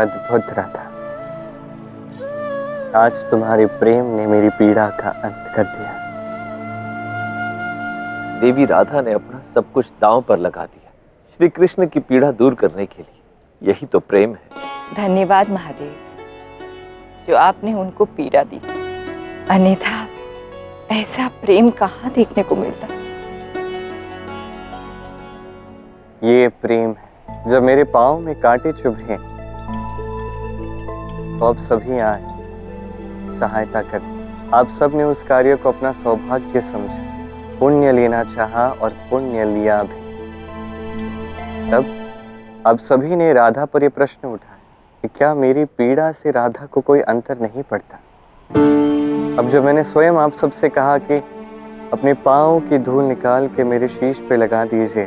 अद्भुत राधा, आज तुम्हारे प्रेम ने मेरी पीड़ा का अंत कर दिया। देवी राधा ने अपना सब कुछ दांव पर लगा दिया श्री कृष्ण की पीड़ा दूर करने के लिए। यही तो प्रेम है। धन्यवाद महादेव, जो आपने उनको पीड़ा दी, अन्यथा ऐसा प्रेम कहाँ देखने को मिलता। ये प्रेम है। जब मेरे पाँव में कांटे चुभे तो अब सभी आए सहायता कर। आप सब ने उस कार्य को अपना सौभाग्य समझा, पुण्य लेना चाहा और पुण्य लिया भी। तब अब सभी ने राधा पर यह प्रश्न उठाया कि क्या मेरी पीड़ा से राधा को कोई अंतर नहीं पड़ता। अब जब मैंने स्वयं आप सबसे कहा कि अपने पाँव की धूल निकाल के मेरे शीश पे लगा दीजिए,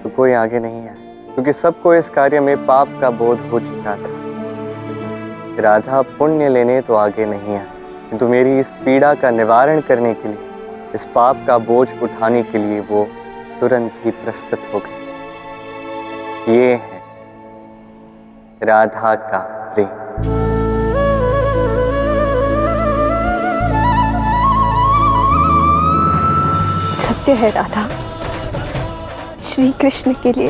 तो कोई आगे नहीं आया, क्योंकि सबको इस कार्य में पाप का बोध हो चुका था। राधा पुण्य लेने तो आगे नहीं आया, किंतु मेरी इस पीड़ा का निवारण करने के लिए, इस पाप का बोझ उठाने के लिए वो तुरंत ही प्रस्तुत हो गई। ये है राधा का प्रेम। सत्य है राधा, श्री कृष्ण के लिए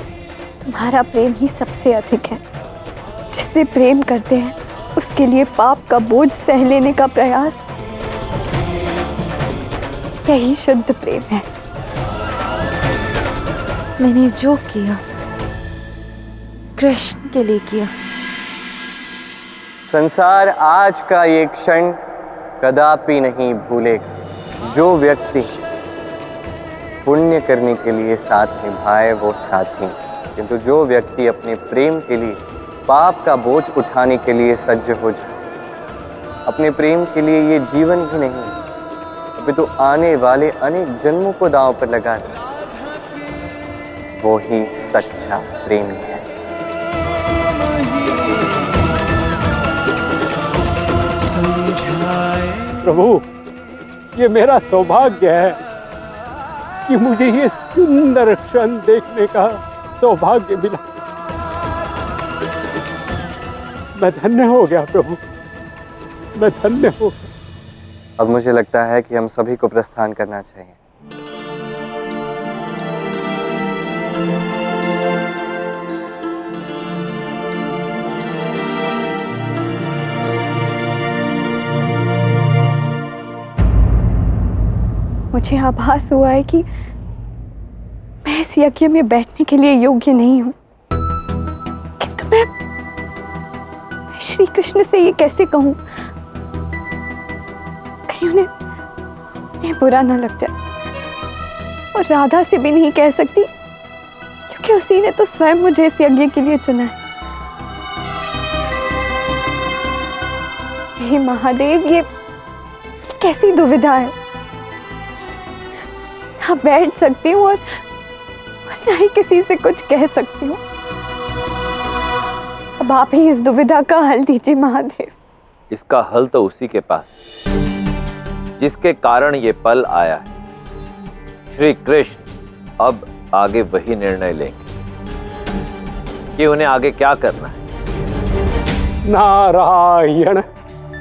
तुम्हारा प्रेम ही सबसे अधिक है। जिससे प्रेम करते हैं उसके लिए पाप का बोझ सह लेने का प्रयास, यही शुद्ध प्रेम है। मैंने जो किया कृष्ण के लिए किया। संसार आज का ये क्षण कदापि नहीं भूलेगा। जो व्यक्ति पुण्य करने के लिए साथ निभाए वो साथी, किंतु जो व्यक्ति अपने प्रेम के लिए पाप का बोझ उठाने के लिए सज्ज हो जाए, अपने प्रेम के लिए ये जीवन ही नहीं अभी तो आने वाले अनेक जन्मों को दांव पर लगा दे, वो ही सच्चा प्रेमी है। प्रभु, ये मेरा सौभाग्य है कि मुझे ये सुंदर क्षण देखने का सौभाग्य मिला। मैं धन्य हो गया प्रभु, मैं धन्य हो गया। अब मुझे लगता है कि हम सभी को प्रस्थान करना चाहिए। मुझे आभास हुआ है कि मैं इस यज्ञ में बैठने के लिए योग्य नहीं हूं, किंतु मैं श्री कृष्ण से ये कैसे कहूं, कहीं उन्हें बुरा ना लग जाए। और राधा से भी नहीं कह सकती, क्योंकि उसी ने तो स्वयं मुझे इस यज्ञ के लिए चुना है। हे महादेव, ये कैसी दुविधा है। ना बैठ सकती हूँ और ना ही किसी से कुछ कह सकती हूँ। अब आप ही इस दुविधा का हल दीजिए महादेव। इसका हल तो उसी के पास है जिसके कारण ये पल आया है। श्री कृष्ण अब आगे वही निर्णय लेंगे कि उन्हें आगे क्या करना है। नारायण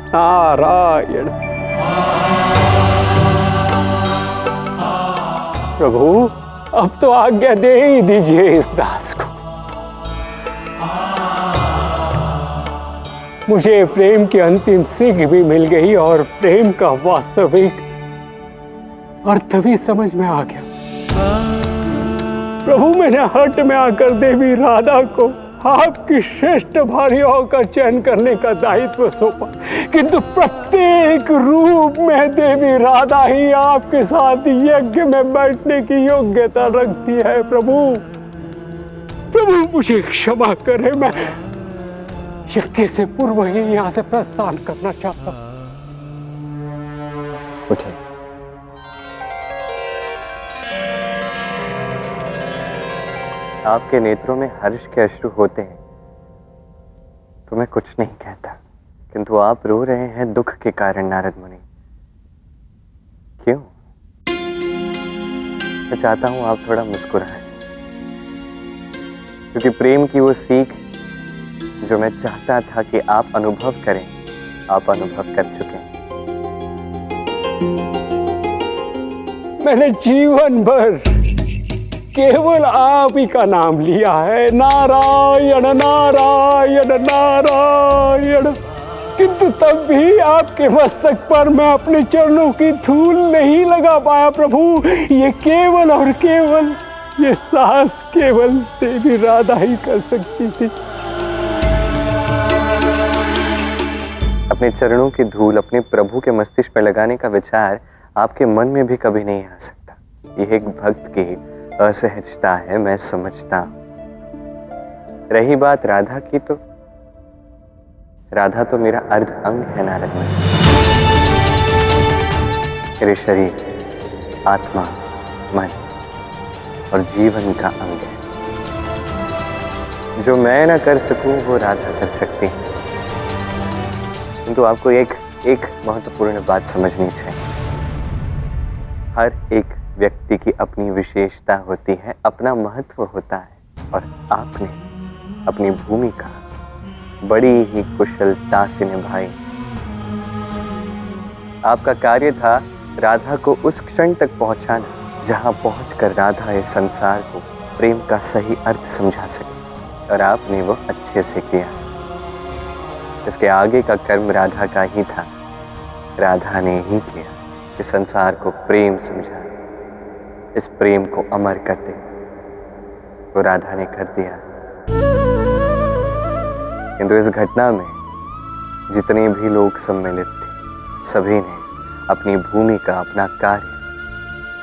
नारायण। प्रभु, अब तो आज्ञा दे ही दीजिए इस दास को। मुझे प्रेम की अंतिम सीख भी मिल गई और प्रेम का वास्तविक अर्थ भी समझ में आ गया। प्रभु, मैंने हट में आकर देवी राधा को आपकी श्रेष्ठ भार्याओं का चयन करने का दायित्व सौंपा, किंतु प्रत्येक रूप में देवी राधा ही आपके साथ यज्ञ में बैठने की योग्यता रखती है। प्रभु, मुझे क्षमा करें, मैं यज्ञ से पूर्व ही यहाँ से प्रस्थान करना चाहता हूँ। उठे। आपके नेत्रों में हर्ष के अश्रु होते हैं तो मैं कुछ नहीं कहता, किंतु आप रो रहे हैं दुख के कारण नारद मुनि। क्यों? मैं चाहता हूं आप थोड़ा मुस्कुराएं, क्योंकि प्रेम की वो सीख जो मैं चाहता था कि आप अनुभव करें, आप अनुभव कर चुके हैं। मैंने जीवन भर केवल आप ही का नाम लिया है, नारायण नारायण नारायण, किंतु तब भी आपके मस्तक पर मैं अपने चरणों की धूल नहीं लगा पाया प्रभु। ये केवल और केवल ये साहस केवल देवी राधा ही कर सकती थी। अपने चरणों की धूल अपने प्रभु के मस्तिष्क पर लगाने का विचार आपके मन में भी कभी नहीं आ सकता। यह एक भक्त की असहजता है, मैं समझता हूं। रही बात राधा की, तो राधा तो मेरा अर्ध अंग है नारद मुनि। मेरे शरीर, आत्मा, मन और जीवन का अंग है। जो मैं ना कर सकूं वो राधा कर सकती है। किंतु आपको एक महत्वपूर्ण बात समझनी चाहिए। हर एक व्यक्ति की अपनी विशेषता होती है, अपना महत्व होता है, और आपने अपनी भूमिका बड़ी ही कुशलता से निभाई। आपका कार्य था राधा को उस क्षण तक पहुंचाना जहां पहुंचकर राधा इस संसार को प्रेम का सही अर्थ समझा सके, और आपने वो अच्छे से किया। इसके आगे का कर्म राधा का ही था। राधा ने ही किया, इस संसार को प्रेम समझा, इस प्रेम को अमर कर दे, तो राधा ने कर दिया। किंतु इस घटना में जितने भी लोग सम्मिलित थे, सभी ने अपनी भूमिका, अपना कार्य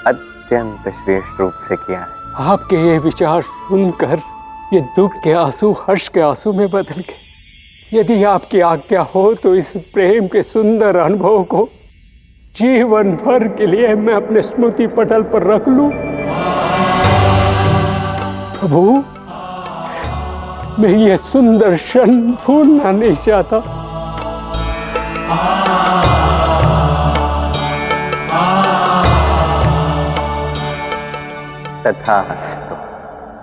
अत्यंत श्रेष्ठ रूप से किया है। आपके ये विचार सुनकर ये दुख के आंसू हर्ष के आंसू में बदल गए। यदि आपकी आज्ञा हो तो इस प्रेम के सुंदर अनुभव को जीवन भर के लिए मैं अपने स्मृति पटल पर रख लूं। प्रभु, मैं ये सुंदर क्षण भूलना नहीं चाहता। तथास्तु,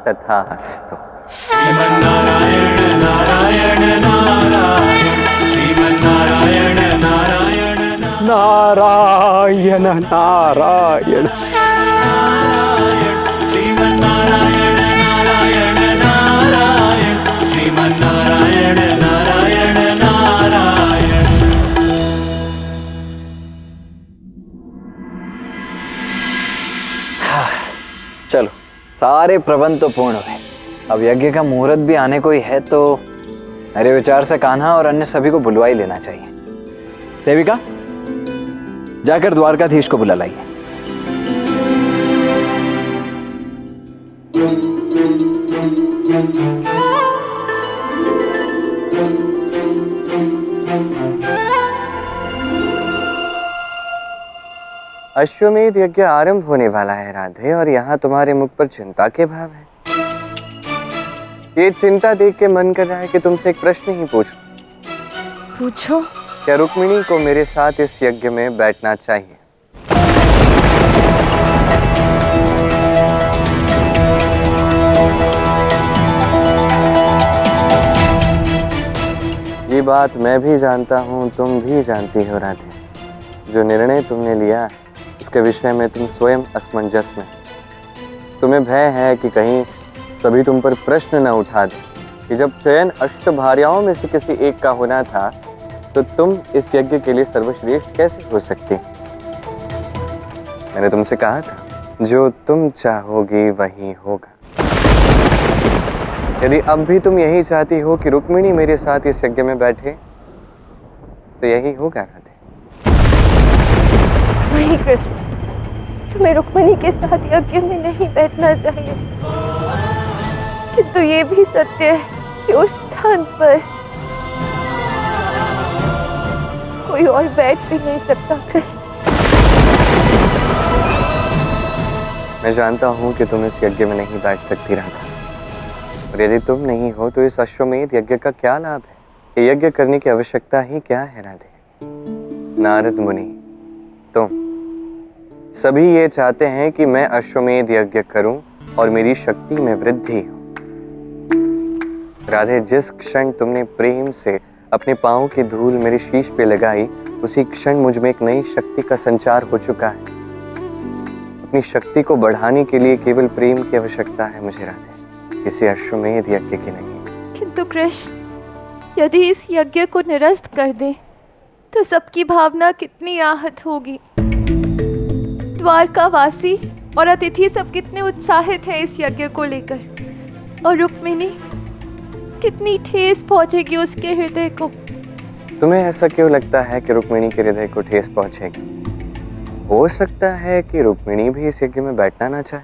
तथास्तु। श्रीमन्नारायण नारायण नारायण, श्रीमन्नारायण नारायण नारायण नारायण, श्रीमन्नारायण नारायण नारायण, श्रीमन्नारायण नारायण नारायण। चलो, सारे प्रबंध तो पूर्ण हुए। अब यज्ञ का मुहूर्त भी आने को ही है, तो मेरे विचार से कान्हा और अन्य सभी को बुलवा ही लेना चाहिए। सेविका, जाकर द्वारकाधीश को बुला लाइए। अश्वमेध यज्ञ आरंभ होने वाला है राधे, और यहाँ तुम्हारे मुख पर चिंता के भाव है। ये चिंता देख के मन कर रहा है कि तुमसे एक प्रश्न ही पूछूं। पूछो। क्या रुक्मिणी को मेरे साथ इस यज्ञ में बैठना चाहिए? ये बात मैं भी जानता हूँ, तुम भी जानती हो राधे। जो निर्णय तुमने लिया इसके विषय में तुम स्वयं असमंजस में। तुम्हें भय है कि कहीं सभी तुम पर प्रश्न न उठा दे कि जब चयन अष्टभार्याओं में से किसी एक का होना था, तो तुम इस यज्ञ के लिए सर्वश्रेष्ठ कैसे हो सकती? मैंने तुमसे कहा था, जो तुम चाहोगी वही होगा। यदि अब भी तुम यही चाहती हो कि रुक्मिणी मेरे साथ इस यज्ञ में बैठे, तो यही होगा राधे। नहीं कृष्ण, तुम्हें रुक्मिणी के साथ यज्ञ में नहीं बैठना चाहिए। किंतु ये भी सत्य है कि उस स्थान पर कोई और बैठ भी नहीं सकता कृष्ण। मैं जानता हूँ कि तुम इस यज्ञ में नहीं बैठ सकती राधा, और यदि तुम नहीं हो तो इस अश्वमेध यज्ञ का क्या लाभ है? ये यज्ञ करने की आवश्यकता ही क्या है राधे? नारद मुनि, तुम सभी ये चाहते हैं कि मैं अश्वमेध यज्ञ करूं और मेरी शक्ति में वृद्धि हो। राधे, जिस क्षण तुमने प्रेम से अपने पाँव की धूल मेरे शीश पे लगाई, उसी क्षण मुझ में एक नई शक्ति का संचार हो चुका है। अपनी शक्ति को बढ़ाने के लिए केवल प्रेम की आवश्यकता है मुझे राधे, किसी अश्वमेध यज्ञ की नहीं। किंतु कृष्ण, यदि इस यज्ञ को निरस्त कर दे तो सबकी भावना कितनी आहत होगी। द्वारकावासी और अतिथि सब कितने उत्साहित हैं इस यज्ञ को लेकर, और रुक्मिणी कितनी ठेस पहुंचेगी उसके हृदय को। तुम्हें ऐसा क्यों लगता है कि रुक्मिणी के हृदय को ठेस पहुंचेगी? हो सकता है कि रुक्मिणी भी इस यज्ञ में बैठना ना चाहे।